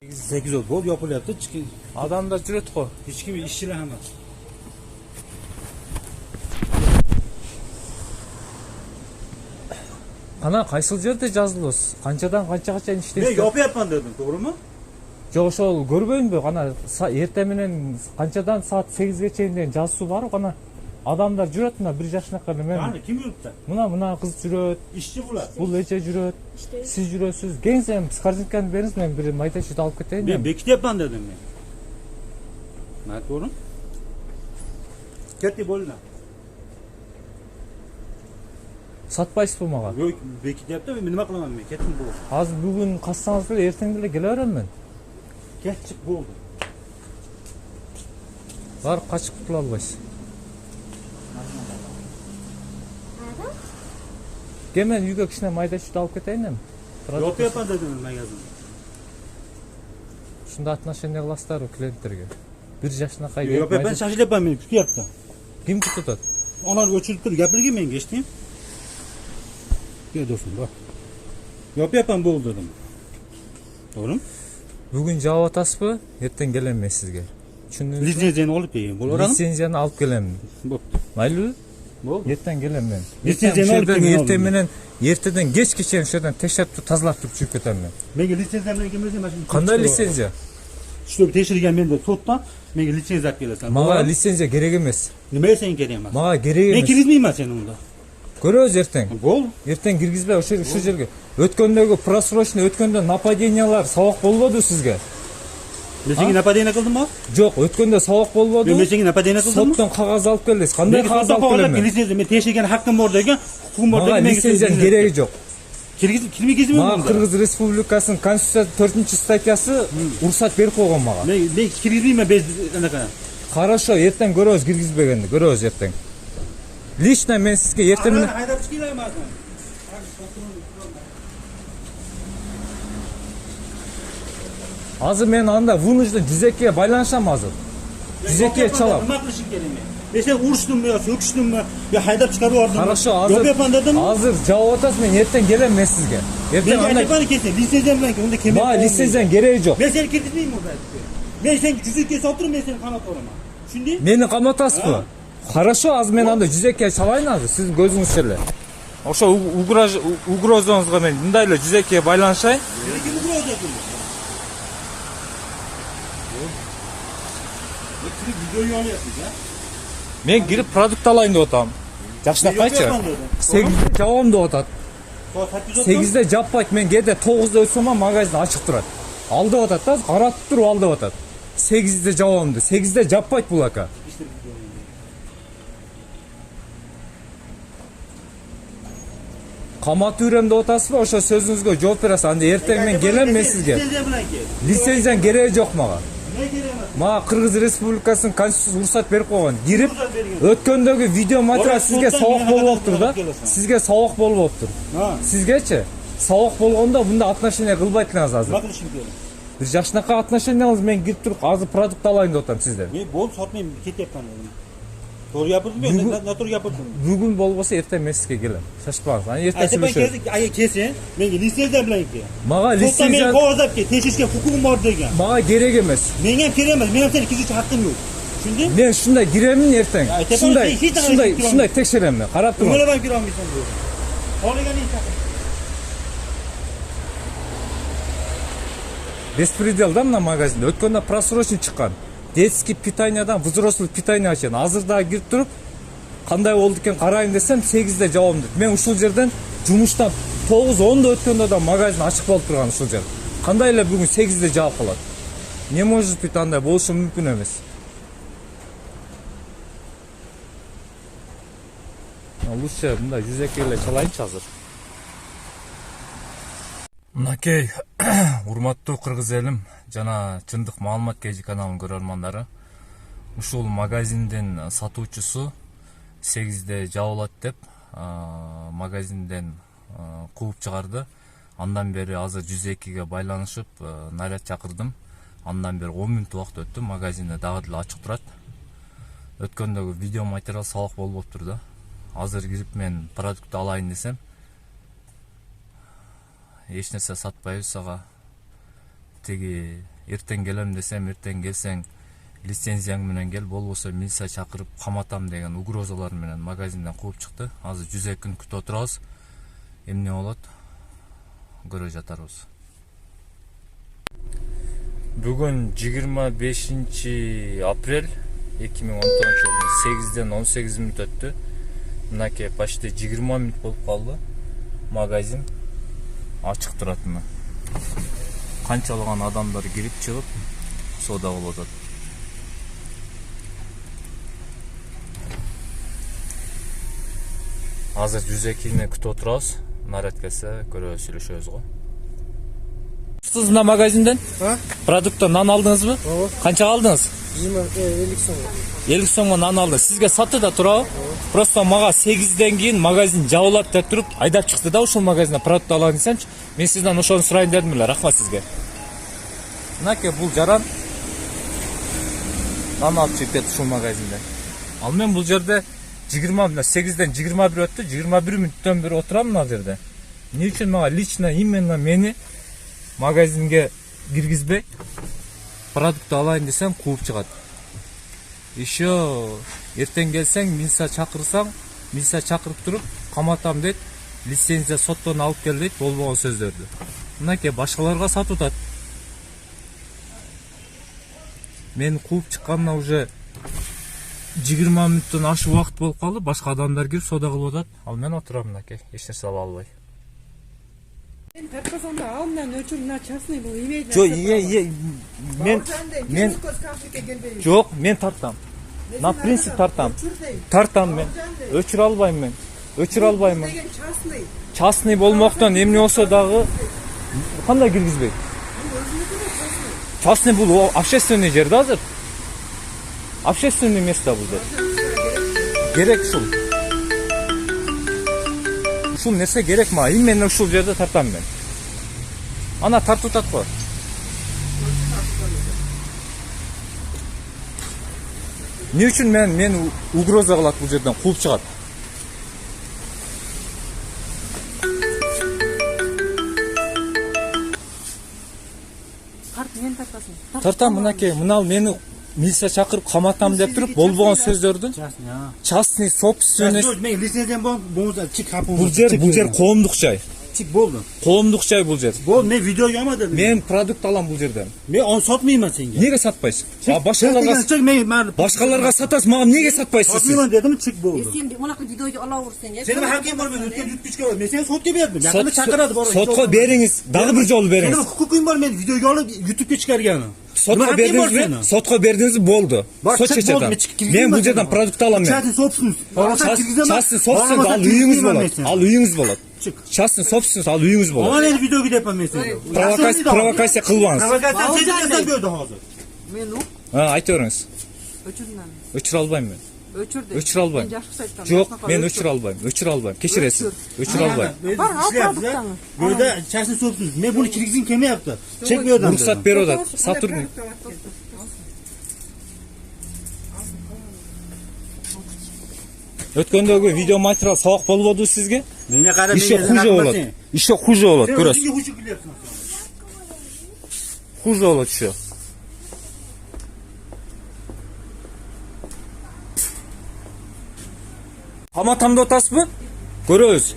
8 oldu. Bol yapılyaptı. Adamda жүрөт го. Hiç kimi işçiler hemen. Ana кайсыл жерде жазылабыз? Канчадан канчага чейин Ben иштейсиз? yapı dedim. Doğru mu? Жок, ошол көрбөйүнбү? Кана эртең менен канчадан саат 8ге чейин деген жазуу бар. Кана адамдар жүрөт мына 1 жашынакы эле мен. Yani kim yurtta? Мына кыз жүрөт, İşçi bular. бул эже жүрөт, сиз жүрөсүз. Келиңиз, скаржинканы бериңиз, мен бир майда чүйдү алып кетейин. Ben bekit yapan dedim ben. Ne doğru? Ketti boluna. Сатпайсызбы мага? Yok bekit yaptı ve benim kılamam ben. Kettim bu. Азыр бүгүн кассаңыз деле эртең деле келе берем мен. Ketçik bu oldu. Барып качып кутула албайсыз. Кел мен үйгө кичине майда чүйдү алып кетейин эми. Yapı yapan dedim ben yazdım. Ушундай отношение кыласыздарбы клиенттерге? 1 жашынакай Yok ben şaşıl yapan benim. Kütü yaptı. Ким кутутат? Onlar ölçülüp dur. Yapırken ben geçtim. Gel dostum bak. Yapı yapan bu oldu dedim. Doğru mu? Бүгүн жаап атасызбы? Эртең келем мен сизге. Түшүндүңүзбү? Лицензияны алып келген. Бұл ораным? Лицензияны алып келем. Бопты. Майлыбы? Болды. Эртең келем мен. Лицензияны алып келген. Эртең менен эртеден кечке чейин ошодон текшерип тазалап туруп жүрүп кетем мен. Menga lisenziyadan kelmesem ben şimdi... Кандай лицензия? Şöyle teşhirgen ben de sottan menga lisenziya alip kelesen. Мага лицензия керек эмес. Nima sen kerem? Мага керек Ben эмес. kirgizmeyim sen onda. Көрөбүз эртең. Bol. Эртең киргизбей ошол жерге. Өткөндөгү просрочный өткөндө нападениялар сабак болбоду сизге? Ben seni napadeyine kıldım mı? Жок, өткөндө сабак болбоду. Ben seni napadeyine kıldım mı? Соттон кагаз алып келдиз. Кандай кагаз алып келем мен? Lisenziya ben teşhirgen hakkım var derken hukum var Мага derken лицензиянын кереги жок. Kirmi gezmiyor Мага mu? Кыргыз Республикасынын Конституциясынын 4-статьясы уруксат берип койгон мага. Ben kirgizmeyim ben anaka. Хорошо, эртең көрөбүз киргизбегенди, көрөбүз эртең. Лично мен сизге эртең менен Haydap çıkayım abi. азыр мен анда вынужден 102-ге байланышам азыр. 102-ге чалам. Nima qilishing kerak men? Ben sen urushdimmi yo so'kishdimmi yo haydab chiqarib yubordimmi? Хорошо, Yo'q yapan dedim. азыр жаап атасыз, мен эртең келем мен сизге. Эртең Ben анда aytapani kelsin, litsenziyam bilan unda kelmay. мага лицензиянын кереги жок. Ben seni kirgizmeyim o belki. Ben seni cüzükке solib turib, men seni qamab qo'yaman. Tushunding? Мени каматасызбы? Хорошо, азыр мен анда 102-ге чалайын азыр, сиздин көзүңүзчө эле. Ошо угрозаңызга мен мындай эле 102-ге байланышайын. Meni kim ugrozа qildi? Bu kirib videoyu olyapsiz, ha? Мен кирип продукт алайын деп атам. Жакшынакайчы. 8-де жабам деп атат. Soat 8:30. 8'de жаппайт, мен кээде 9'da өтсөм магазин ачык турат. Ал деп атат да, каратып туруп ал деп атат. 8'de жабам деп. 8'de жаппайт бул ака. İşte videoyu. Каматып үрем деп атасызбы? Ошо сөзүңүзгө жооп бересиз. Анда эртең мен келем мен сизге. Lisenziya bilan kel. Лицензиянын кереги жок мага. Ne kerak emas? Мага Кыргыз Республикасынын Конституциясы уруксат берип койгон. Кирип өткөндөгү видео материал сизге сабак болуптур да. Сизге сабак болуптур. Ha. Сизгечи сабак болгондо мында отношение кылбайт элеңиз азыр. Nima qilishim kerak? Бир жашынакай отношенияларыңыз мен кирип туруп азыр продукт алайын деп атам сизден. Men bol sotmayman, ketyapman dedim. To'g'ri gapirdim men, noto'g'ri gapirdim. Бүгүн болбосо эртең мен сизге келем. Шашпаңыз. Аны эртең Aytaman сүйлөшөбүз. kelsin, aya kelsin, menga lisenziya bilan kel. Мага Sotda men лицензия qog'ozlab kel, tekshirishga huquqim bor degan. мага керек эмес. Menga ham kerak emas, men ham seni kirgizishga haqqim yo'q. Tushunding? Мен ушундай киремин эртең. Aytaman, Ушундай, hech narsa ушундай, kira ушундай текшерем мен. Карап туруң. Nimalar bilan kira olmaysan bu? Xohlagan ish haqi. Беспредел да мына магазинде. Өткөндө просрочный чыккан. Детский питаниядан взрослый питание ачат. Азыр дагы кирип туруп, кандай болду экен карайын десем 8'de жабам деп. Мен ушул жерден жумуштан 9-10'да өткөндө да магазин ачык болуп турган ушул жер. Кандай эле бүгүн 8'de жаап калат? Не может быть андай болушу мүмкүн эмес. Лучше мындай 102 эле чалайынчы азыр. Мынакей, урматтуу кыргыз элим жана чындык маалымат KG каналынын көрөрмандары. Ушул магазиндин сатуучусу 8'de жабылат деп магазинден кууп чыгарды. Андан бери азыр 102-ге байланышып наряд чакырдым. Андан бери 10 мүнөт убакыт өттү. Магазинде дагы деле ачык турат. Өткөндөгү видео материал сабак болуптур да. Азыр кирип мен продукт алайын десем, эч нерсе сатпайбыз, ага тиги эртең келем десем, эртең келсең лицензияң менен кел, болбосо милиция чакырып каматам деген угрозалар менен магазинден кууп чыкты. Азыр 102 күн күтүп отурабыз. Эмне болот? Көрө жатарбыз. Бүгүн 25 апрель 2019 жылдын 8ден 18 мүнөт өттү. Мынакей почти 20 мүнөт болуп калды. Магазин ачык туратыны. Канчалаган адамдар кирип чыгып соода кылып атат. Азыр 102-ни күтүп отурабыз. Нарат келсе көрө сүйлөшөбүз го. Сиз мына магазинден продукттан нан алдыңызбы? Канчага алдыңыз? 50 сом. 50 сомго нан алдым. Сизге сатты да турабы? Просто мага 8ден кийин магазин жабылат деп туруп айдап чыкты да ушул магазинден продукт алайын десемчи. Мен сизден ошону сурайын дедим эле. Рахмат сизге. Мынакей бул жаран нан алып чыгып кетти ушул магазинден. Ал мен бул жерде 8ден 21 өттү, 21 мүнөттөн бери отурам мына жерде. Эмне үчүн мага лично именно мени магазинге киргизбей продукт алайын десем кууп чыгат. Еще эртең келсең, милиция чакырсаң, милиция чакырып туруп каматам дейт, лицензия соттон алып кел дейт, болбогон сөздөрдү. Мынакей башкаларга сатып атат. Мен кууп чыкканына уже 20 мүнөттөн ашык убакыт болуп калды, башка адамдар кирип соода кылып атат. Ал мен отурам мынакей, эч нерсе ала албай. Мен тарткасам да ал менен өчүр мына частный бул имеет. Жок, мен тартам. На принцип тартам. Тартам мен. Өчүр албайм мен. Өчүр албайм мен. Частный болмоктон эмне болсо дагы кандай киргизбейт? Частный бул общественный жер да азыр. Общественный место бул жер. Керек ушул. Ушул нерсе керек мага. Именно ушул жерде тартам мен. Ана тартып атат го. Не үчүн мен угроза кылат бул жерден кууп чыгат? Тарт, мен тартасың. Тартам мынакей, мынал мени милиция чакырып каматам деп туруп болбогон сөздөрдү. Частный собственность. Мен лицензиям болмаса чик хапым. Бул жер коомдук жай. Чик болду. Коомдук жай бул жер. Мен видео жамадым. Мен продукт алам бул жерден. Мен onu satmayman senga. Неге сатпайсың? Башкаларга сатасың, мага неге сатпайсыз? Satmayman dedim, чик болду. Сен мунака видеону ала берсең, я. Senin hakkın var, ben ötken yutkuşka var. Ben seni sotga berdim. Yakında chaqiradi bor. Sotga beriңiz, dagы bir жолу Senin бериңiz. hukukin var, men videoga olib YouTube'ga chiqarganim. Sotga berdiңizби? Sotga berdiңizби болду. Сот чечет. Мен бул жерден продукт алам мен. Частный собственность. Частный собственность ал үйүңүз болот. Ал үйүңүз болот. Частный собственность ал үйүңүз болот. Ona ne videoga deyapman men seni. Провокация кылбаңыз. Provokatsiya sen berdi hozir. Мен у Айта бериңиз. өчүрүнөн. Өчүр албайм мен. Өчүрдү. Өчүр албайм. Жок, мен өчүр албайм. Өчүр албайм. Кечиресиз. Өчүр албайм. Бар, ал продуктаны. Burada частный собственность. Men bunu kirgizgim kelmayapti. Chek bu yerdan. Ruxsat berib атат. Сатурн. Өткөндөгү видео материал сабак болбодубу сизге? Menga qarab Еще хуже болот. Еще хуже болот, көрөсүз. Хуже болот еще. Каматам деп атасызбы? Көрөбүз.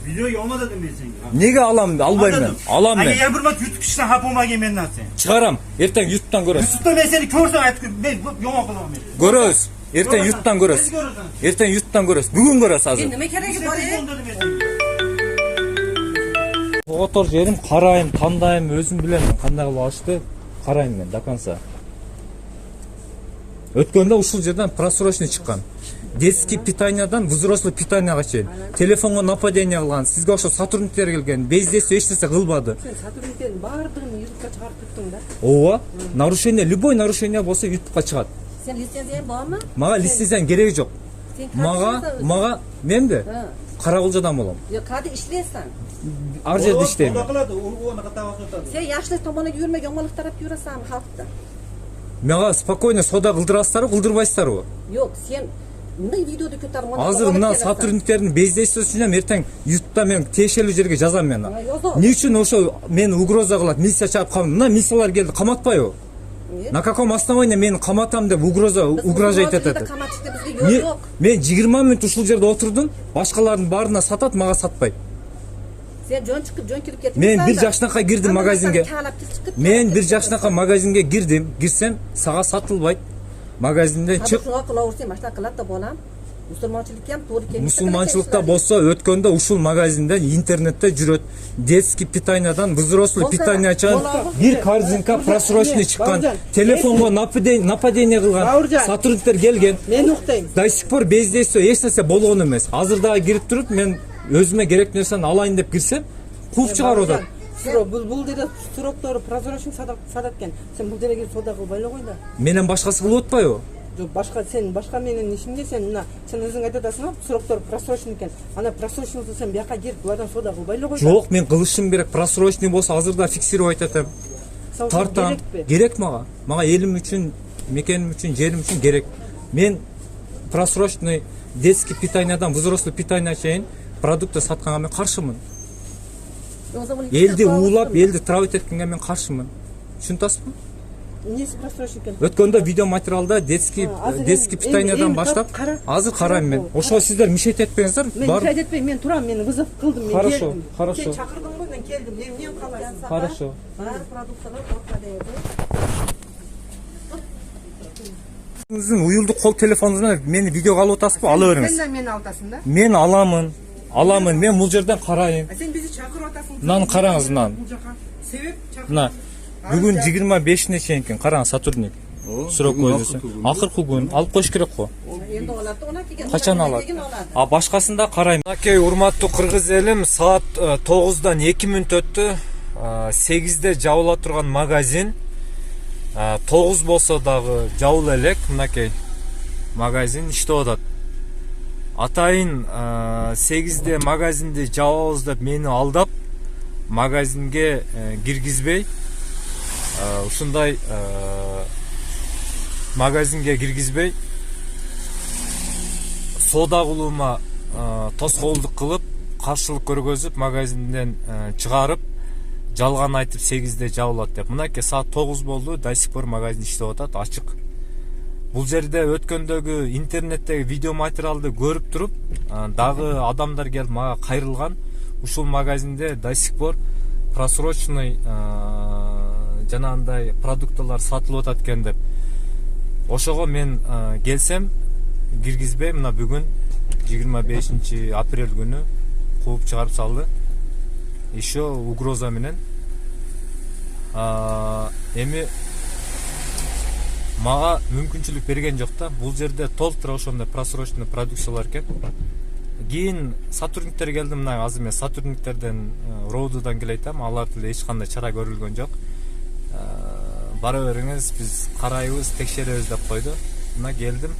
Videoga olma dedim men senga. Неге алам? Албайм мен. Алам мен. Ага, bir marta YouTube ishdan xafa bo'lmagan mendan sen. Чыгарам. Эртең YouTube'дан көрөсүз. YouTube'da men seni ko'rsam aytib, men yomon qilaman men. Көрөбүз. Эртең YouTube'дан көрөсүз. Эртең YouTube'дан көрөсүз. Бүгүн көрөсүз азыр. Неме кереги бар? Отор жерим карайм, тандайм, өзүм билем кандай кылып алышты. Карайм мен до конца. Өткөндө ушул жерден просрочный чыккан. Детский питаниядан взрослый питанияга чейин. Телефонго нападение кылган. Сизге ошо сотрудниктер келген. Бездесе эч нерсе кылбады. Сен сотрудниктердин баардыгын YouTube'га чыгарып туттуң да. Ооба. Нарушение, любой нарушение болсо YouTube'га чыгат. Сен лицензияң барбы? Мага лицензияның кереги жок. Мага менде Карагылжадан болом. Yo, кады иштейсиң. Ар жерде иштейм. Сен яшылык томонуга жүрмөй, жомолук тарап жүрөсүң халкты. Мага спокойно соода кылдырасыздарбы, кылдырбайсыздарбы? Yok, sen мындай видеоду көтөрүп азыр мына сотрудниктердин бездействосун элем эртең ютубта мен тиешелүү жерге жазам мен. Эмне үчүн ошо мени угроза кылат, милиция чакырып калды. Мына милициялар келди, каматпайбы? На каком основании мени каматам деп угрожать этет? Мен 20 мүнөт ушул жерде отурдум, башкалардын баарына сатат, мага сатпайт. Сен жон чыгып, жон кирип кетип. Мен 1 жашынакай кирдим магазинге. Мен 1 жашынакай магазинге кирсем, сага сатылбайт. Магазинден чык. Машина кылат да болам. Мусулманчылыкка ham to'g'ri kelmaydi. Мусулманчылыкта болсо өткөндө ушул магазинден интернетте жүрөт. Детский питаниядан взрослый питание ачан, бир корзинка просрочный чыккан. Телефонго нападение кылган сотрудниктер келген. Мен уктайм. До сих пор бездействие эч нерсе болгон эмес. Азыр дагы кирип туруп, мен өзүмө керек нерсени алайын деп кирсем, кууп чыгарып атат. Бул деде сроктору прозрачный сатат экен. Сен бул дереге сода кылбай эле кой да. Менен башкасы кылып атпайбы? Башка сен башка менин ишимде сен мына сен өзүң айтып атасың, сроктор просрочный экен. Ана просрочныйды сен бияка кирип булардан сода кылбай эле кой да. Жок, мен кылышым керек. Просрочный болсо азырда фиксировать этем. Тартам. Керек мага. Мага элим үчүн, мекеним үчүн, жерим үчүн керек. Мен просрочный детский питаниядан взрослый питание чейин продукты сатканга мен каршымын. Элди уулап, элди травить эткенге мен каршымын. Түшүнүп атасызбы? Эмнеси просрочный экен? Өткөндө видео материалда детский питаниядан баштап, азыр карайм мен. Ошо сиздер мишет этпеңиздер. Мен мишет этпейм, мен турам, мен вызов кылдым, мен Хорошо, келдим. хорошо. Сен чакырдың ғой, мен келдим. Эмне калайсың? Хорошо. Бар продукталар токтады. Сиздин уюлдук кол телефонуңуздан мени видеого алып атасызбы? Ала бериңиз. Сен мени алтасың да? Мен аламын. Мен бул жерден карайын. Сен бизди чакырып атасың. Мынаны караңыз, мынаны. Бул жака себеп чакыр. Мына бүгүн 25-не чейин экен. Караңыз, сотрудник. Срок койдусу. Акыркы күн алып коюш керек го. Енді оларды ona келген. Качан алат? А башкасында карайм. Акей, урматтуу кыргыз элим, саат 9-дан 2 мүнөт өттү. 8-де жабыла турган магазин 9 болсо дагы жабыла элек. Мынакей магазин иштеп атат. Атайын 8-де магазинди жабабыз деп мени алдап, магазинге киргизбей, ушундай магазинге киргизбей, соода кылуума тоскоолдук кылып, каршылык көргөзүп, магазинден чыгарып, жалган айтып 8-де жабылат деп. Мынакей саат 9 болду, до сих пор магазин иштеп атат, ачык. Бул жерде өткөндөгү интернеттеги видео материалды көрүп туруп, дагы адамдар келип мага кайрылган. Ушул магазинде до сих пор просрочный жанагындай продукталар сатылып атат экен деп. Ошого мен келсем киргизбей, мына бүгүн 25 апрель күнү кууп чыгарып салды. Еще угроза менен. Эми мага мүмкүнчүлүк берген жок да. Бул жерде толтура ошондой просрочный продукциялар экен. Кийин сотрудниктер келди, мына азыр мен сотрудниктерден роудудан келейтам, аларды эч кандай чара көрүлгөн жок. Бара бериңиз, биз карайбыз, текшеребиз деп койду. Мына келдим.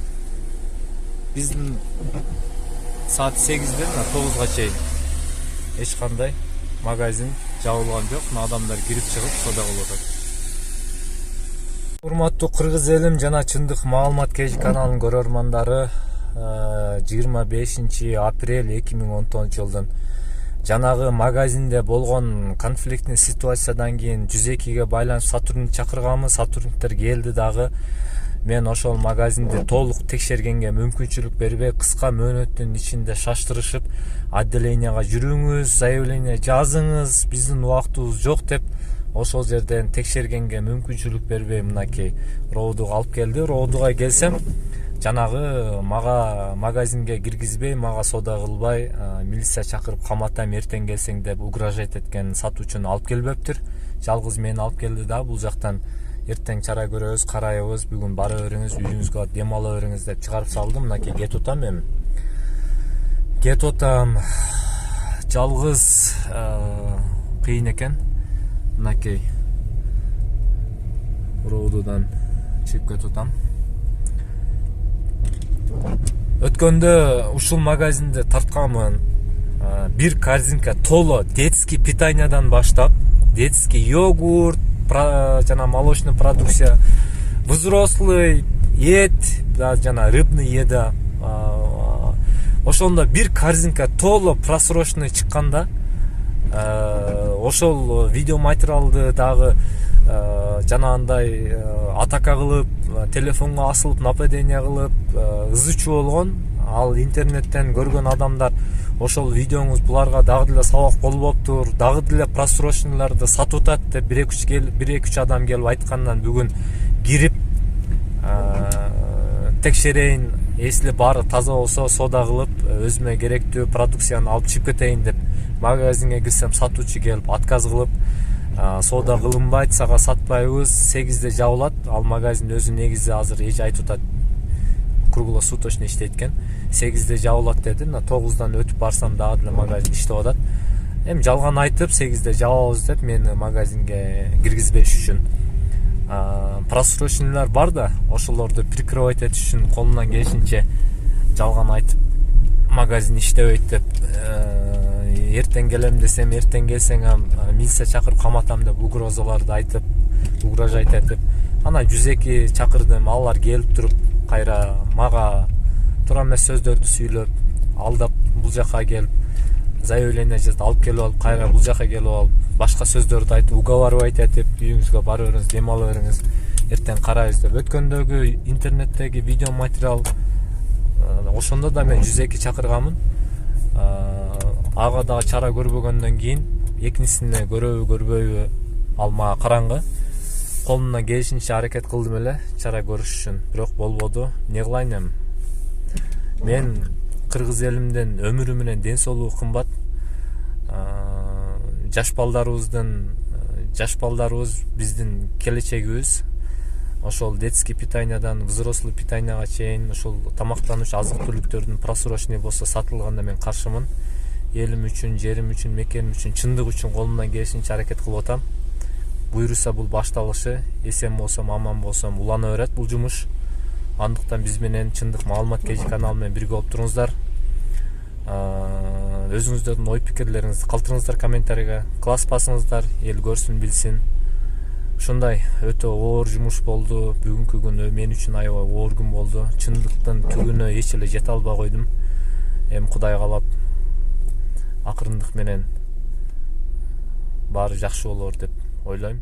Биздин саат 8-ден 9-га чейин эч кандай магазин жабылган жок. Мына адамдар кирип чыгып соода кылып атат. Урматтуу кыргыз элим жана чындык маалымат KG каналынын көрөрмандары, 25 апрель 2019 жылдын жанагы магазинде болгон конфликтный ситуациядан кийин 102-ге байланып сотрудник чакырганбыз. Сотрудниктер келди дагы. Мен ошол магазинди толук текшергенге мүмкүнчүлүк бербей, кыска мөөнөттүн ичинде шаштырышып, отделенияга жүрүңүз, заявление жазыңыз, биздин убактыбыз жок деп ошол жерден текшергенге мүмкүнчүлүк бербей, мынакей роудуга алып келди. Роудуга келсем, жанагы мага магазинге киргизбей, мага соода кылбай, милиция чакырып каматам эртең келсең деп угрожать эткен сатуучуну алып келбептир. Жалгыз мени алып келди да, бул жактан эртең чара көрөбүз, карайбыз, бүгүн бара бериңиз, үйүңүзгө дем ала бериңиз деп чыгарып салдым. Мынакей кетип атам эми. Кетип атам. Жалгыз кыйын экен. Мынакей роудудан чыгып кетип атам. Өткөндө ушул магазинде тартканмын. Бир корзинка толо детский питаниядан баштап, детский йогурт, жана молочный продукция, взрослый ет, жана рыбный еда, ошондо бир корзинка толо просроченный чыкканда ошол видео материалды дагы жанагындай атака кылып, телефонго асылып нападение кылып ызычуу болгон. Ал интернеттен көргөн адамдар ошол видеоңуз буларга дагы деле сабак болбоптур, дагы деле просроченныйларды сатып атат деп бир эки үч адам келип айткандан бүгүн кирип текшерейин, эсли баары таза болсо соода кылып өзүмө керектүү продукцияны алып чыгып кетейин деп магазинге кирсем, сатуучу келип отказ кылып, соода кылынбайт, сага сатпайбыз, 8-де жабылат. Ал магазин өзү негизи азыр эже айтып атат, круглосуточно иштейт экен. 8-де жабылат деди. 9-дан өтүп барсам дагы деле магазин иштеп атат. Эми жалган айтып 8-де жабабыз деп мени магазинге киргизбеш үчүн просроченныйлар бар да, ошолорду прикрывать этиш үчүн колунан келишинче жалган айтып магазин иштебейт деп, эртең келем десем, эртең келсең милиция чакырып каматам деп угрозаларды айтып, угрожать этип, анан 102 чакырдым. Алар келип туруп кайра мага туура эмес сөздөрдү сүйлөп, алдап бул жака келип заявление жазып алып келип алып, кайра бул жака келип алып, башка сөздөрдү айтып, уговаривать этип, үйүңүзгө бара бериңиз, дем ала бериңиз, эртең карайбыз деп. Өткөндөгү интернеттеги видео материал ошондо да мен 102 чакырганмын. Ага дагы чара көрбөгөндөн кийин экинчисине көрөбү көрбөйбү ал мага караңгы. Колумдан келишинче аракет кылдым эле чара көрүш үчүн, бирок болбоду. Не кылайын эми? Мен кыргыз элимдин өмүрү менен ден соолугу кымбат. Жаш балдарыбыз биздин келечегибиз. Ошол детский питаниядан взрослый питанияга чейин ошол тамактануч азык түлүктөрдүн просроченный болсо сатылганда мен каршымын. Элим үчүн, жерим үчүн, мекеним үчүн, чындык үчүн колумдан келишинче аракет кылып атам. Буйруса бул башталышы, эсен болсом, аман болсом улана берет бул жумуш. Андыктан биз менен Чындык Маалымат KG каналы менен бирге болуп туруңуздар. Өзүңүздөрдүн ой пикирлериңизди калтырыңыздар комментарийге, класс басыңыздар, эл көрсүн, билсин. Ушундай өтө оор жумуш болду. Бүгүнкү күнү мен үчүн аябай оор күн болду. Чындыктын түбүнө эч эле жете албай койдум. Эми Кудай каалап акырындык менен баары жакшы болор деп ойлойм.